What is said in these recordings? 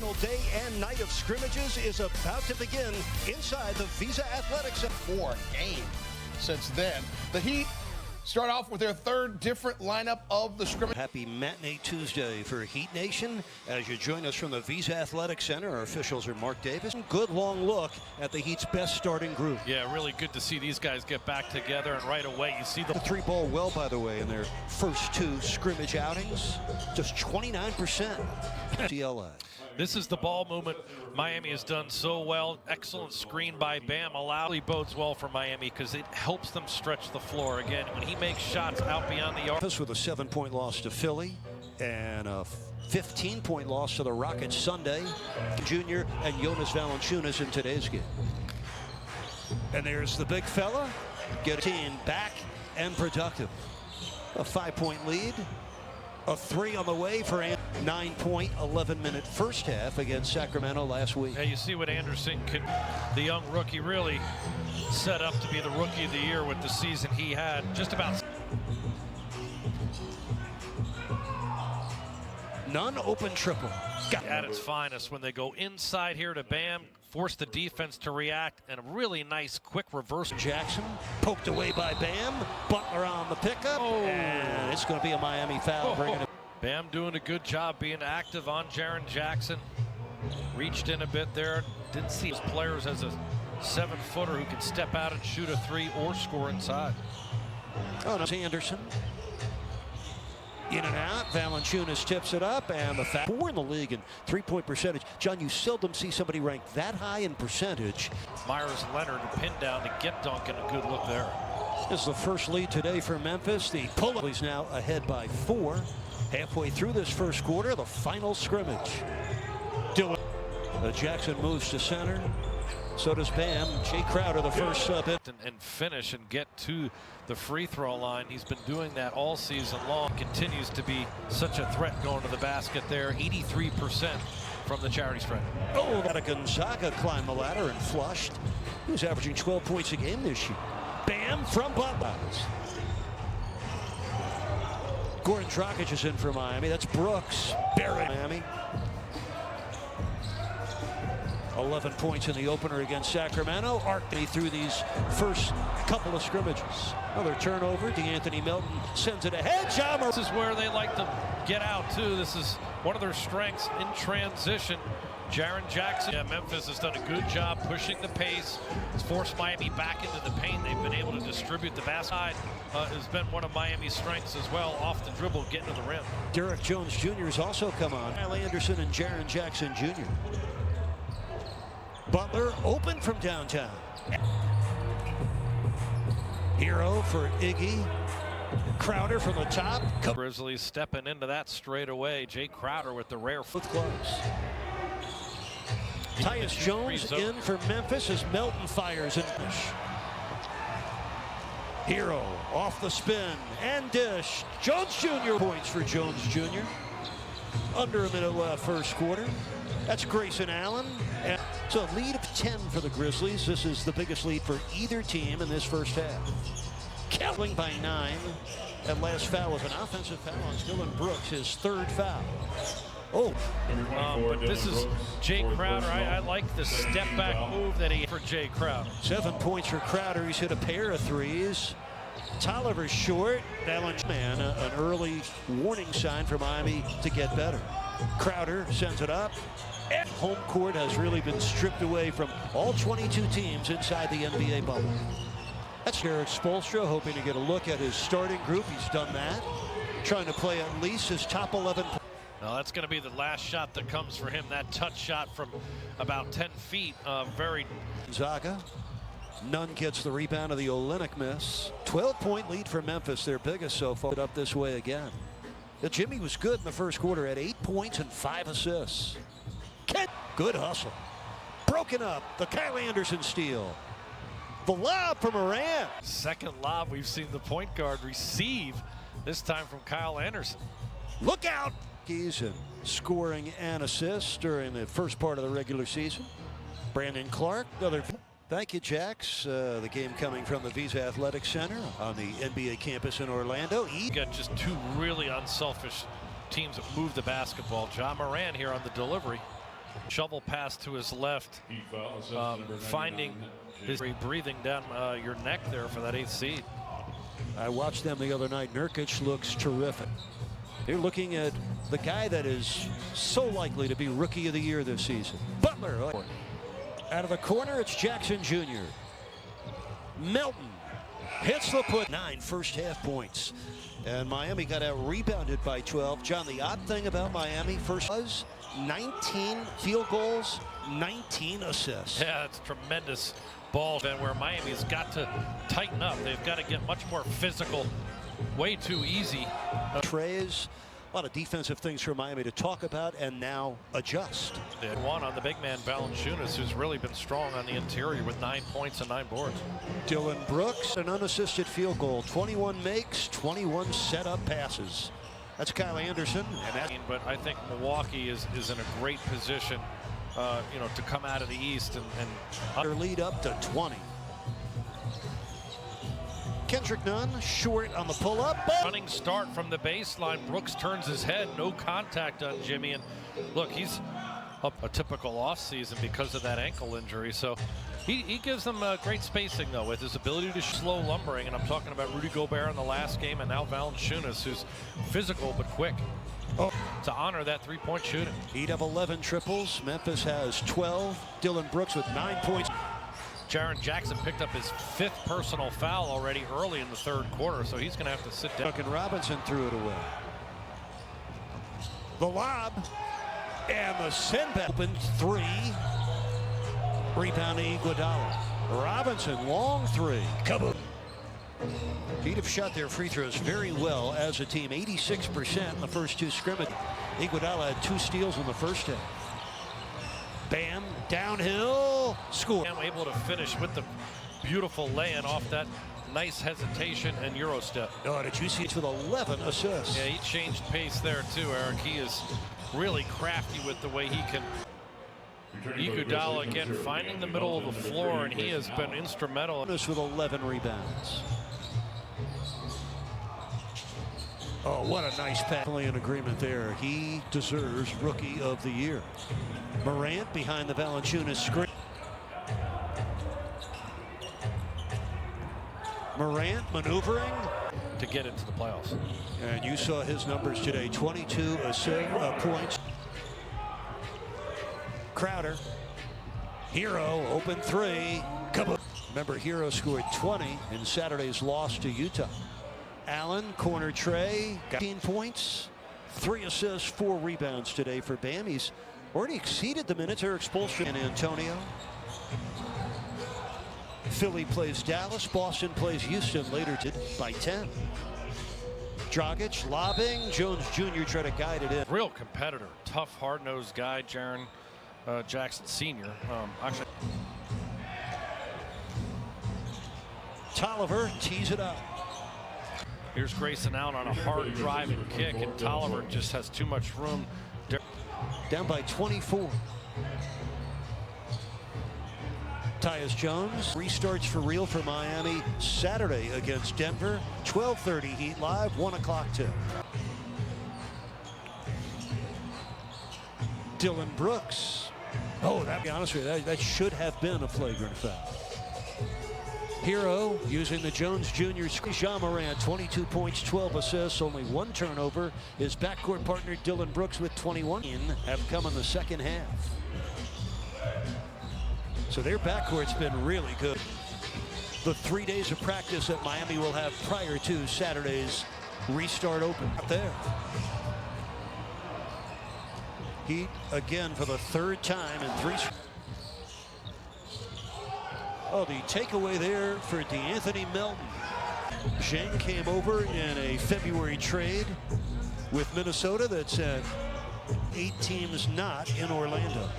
final day and night of scrimmages is about to begin inside the Visa Athletics Center. 4 games since then. The Heat start off with their third different lineup of the scrimmage. Happy Matinee Tuesday for Heat Nation as you join us from the Visa Athletic Center. Our officials are Mark Davis. Good long look at the Heat's best starting group. Yeah, really good to see these guys get back together, and right away you see the three ball well, by the way, in their first 2 scrimmage outings. Just 29%. CLA. This is the ball movement Miami has done so well. Excellent screen by Bam. Really bodes well for Miami because it helps them stretch the floor. Again, when he makes shots out beyond the arc. With a 7-point loss to Philly and a 15-point loss to the Rockets Sunday. Junior and Jonas Valanciunas in today's game. And there's the big fella. Get a team back and productive. A 5-point lead. A 3 on the way for a 9-point, 11-minute first half against Sacramento last week. Yeah, you see what Anderson can, the young rookie, really set up to be the rookie of the year with the season he had. Just about. Non-open triple. At its finest when they go inside here to Bam, force the defense to react, and a really nice quick reverse. Jackson poked away by Bam. Butler on the pickup. Oh. And it's going to be a Miami foul. Bringing it. Bam doing a good job being active on Jaren Jackson. Reached in a bit there. Didn't see his players as a 7-footer who can step out and shoot a 3 or score inside. Oh, no. Anderson. In and out, Valanciunas tips it up, and the foul. 4 in the league in 3-point percentage. John, you seldom see somebody ranked that high in percentage. Myers Leonard pinned down to get Duncan. A good look there. This is the first lead today for Memphis. The pull-up is now ahead by 4. Halfway through this first quarter, the final scrimmage. Dylan. Jackson moves to center. So does Bam. Jay Crowder, the first sub. And finish and get to the free throw line. He's been doing that all season long. Continues to be such a threat going to the basket there. 83% from the charity stripe. Oh, got a Gonzaga climb the ladder and flushed. He was averaging 12 points a game this year. Bam from Butler. Goran Dragic is in for Miami. That's Brooks. Barrett. Miami. 11 points in the opener against Sacramento. Arcney through these first couple of scrimmages. Another turnover. DeAnthony Melton sends it ahead. This is where they like to get out too. This is one of their strengths in transition. Jaren Jackson. Yeah, Memphis has done a good job pushing the pace. It's forced Miami back into the paint. They've been able to distribute the basket. Has been one of Miami's strengths as well, off the dribble, getting to the rim. Derek Jones Jr. has also come on. Kyle Anderson and Jaren Jackson Jr. Butler open from downtown. Hero for Iggy. Crowder from the top. Grizzlies stepping into that straight away. Jay Crowder with the rare foot close. Tyus Jones in for Memphis as Melton fires and dish. Hero off the spin and dish. Jones Jr. points for Jones Jr. Under a minute left first quarter. That's Grayson Allen. And so a lead of 10 for the Grizzlies. This is the biggest lead for either team in this first half. Kelling by 9. That last foul was an offensive foul on Dylan Brooks, his 3rd foul. Oh. But this is Jay Crowder. I like the step back move that he for Jay Crowder. 7 points for Crowder. He's hit a pair of threes. Tolliver's short. Man, an early warning sign for Miami to get better. Crowder sends it up. And home court has really been stripped away from all 22 teams inside the NBA bubble. That's Eric Spoelstra hoping to get a look at his starting group. He's done that. Trying to play at least his top 11. Now that's going to be the last shot that comes for him. That touch shot from about 10 feet. Very. Gonzaga. Nunn gets the rebound of the Olynyk miss. 12-point lead for Memphis, their biggest so far. Up this way again. Jimmy was good in the first quarter at 8 points and 5 assists. Good hustle. Broken up. The Kyle Anderson steal. The lob from Moran. Second lob we've seen the point guard receive, this time from Kyle Anderson. Look out. He's in scoring and assists during the first part of the regular season. Brandon Clark, another. Thank you, Jax. The game coming from the Visa Athletic Center on the NBA campus in Orlando. You got just 2 really unselfish teams that move the basketball. Ja Moran here on the delivery. Shovel pass to his left, finding his breathing down your neck there for that 8th seed. I watched them the other night. Nurkic looks terrific. They're looking at the guy that is so likely to be Rookie of the Year this season. Butler. Out of the corner, it's Jackson Jr. Melton hits the put. 9 first-half points. And Miami got out rebounded by 12. John, the odd thing about Miami first was 19 field goals, 19 assists. Yeah, it's tremendous ball, and where Miami's got to tighten up. They've got to get much more physical. Way too easy. Trays, a lot of defensive things for Miami to talk about and now adjust. And one on the big man, Valanciunas, who's really been strong on the interior with 9 points and 9 boards. Dillon Brooks, an unassisted field goal. 21 makes, 21 set-up passes. That's Kyle Anderson. And that's but I think Milwaukee is in a great position, you know, to come out of the East and their lead up to 20. Kendrick Nunn short on the pull-up. Running start from the baseline. Brooks turns his head. No contact on Jimmy. And look, he's up a typical offseason because of that ankle injury. So he gives them great spacing, though, with his ability to slow lumbering. And I'm talking about Rudy Gobert in the last game and now Valanciunas, who's physical but quick. To honor that three-point shooting. He'd have 11 triples. Memphis has 12. Dillon Brooks with 9 points. Jaren Jackson picked up his 5th personal foul already early in the 3rd quarter, so he's going to have to sit down. Duncan Robinson threw it away. The lob and the send back. Open 3. Rebound to Iguodala. Robinson, long 3. Kaboom. He'd have shot their free throws very well as a team. 86% in the first 2 scrimmages. Iguodala had 2 steals in the first half. Bam, downhill, score. I'm able to finish with the beautiful lay-in off that nice hesitation and Euro step. Oh, did you see it with 11 assists? Yeah, he changed pace there too, Eric. He is really crafty with the way he can. Iguodala again finding the middle of the floor, and he has been instrumental. This with 11 rebounds. Oh, what a nice pass. Definitely in agreement there. He deserves Rookie of the Year. Morant behind the Valanciunas screen. Morant maneuvering to get into the playoffs. And you saw his numbers today. 22 points. Crowder. Hero, open 3. Kaboom. Remember, Hero scored 20 in Saturday's loss to Utah. Allen, corner tray, got 15 points, 3 assists, 4 rebounds today for Bam. He's already exceeded the minutes. Their expulsion in Antonio. Philly plays Dallas. Boston plays Houston later by 10. Dragic lobbing. Jones Jr. try to guide it in. Real competitor, tough, hard-nosed guy, Jaren Jackson Sr. Actually, Tolliver tees it up. Here's Grayson out on a hard driving kick, and Tolliver just has too much room. Down by 24. Tyus Jones restarts for real for Miami Saturday against Denver. 12:30 Heat live, 1 o'clock tip. Dillon Brooks. Oh, that, to be honest with you, that should have been a flagrant foul. Hero using the Jones Jr. Ja Morant, 22 points, 12 assists, only 1 turnover. His backcourt partner Dillon Brooks with 21 have come in the second half. So their backcourt's been really good. The 3 days of practice that Miami will have prior to Saturday's restart open. Up there. Heat again for the 3rd time in 3. Oh, the takeaway there for DeAnthony Melton. Zhang came over in a February trade with Minnesota that said 8 teams not in Orlando.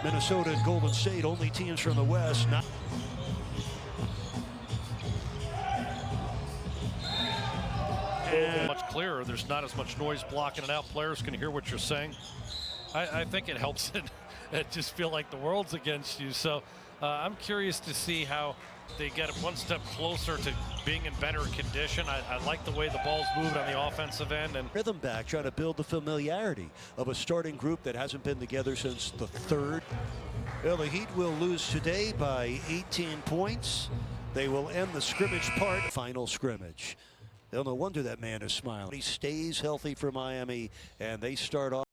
Minnesota and Golden State, only teams from the West not. And much clearer. There's not as much noise blocking it out. Players can hear what you're saying. I think it helps it just feel like the world's against you. So I'm curious to see how they get one step closer to being in better condition. I like the way the ball's moved on the offensive end. And rhythm back, trying to build the familiarity of a starting group that hasn't been together since the third. Well, the Heat will lose today by 18 points. They will end the scrimmage part. Final scrimmage. Well, no wonder that man is smiling. He stays healthy for Miami, and they start off.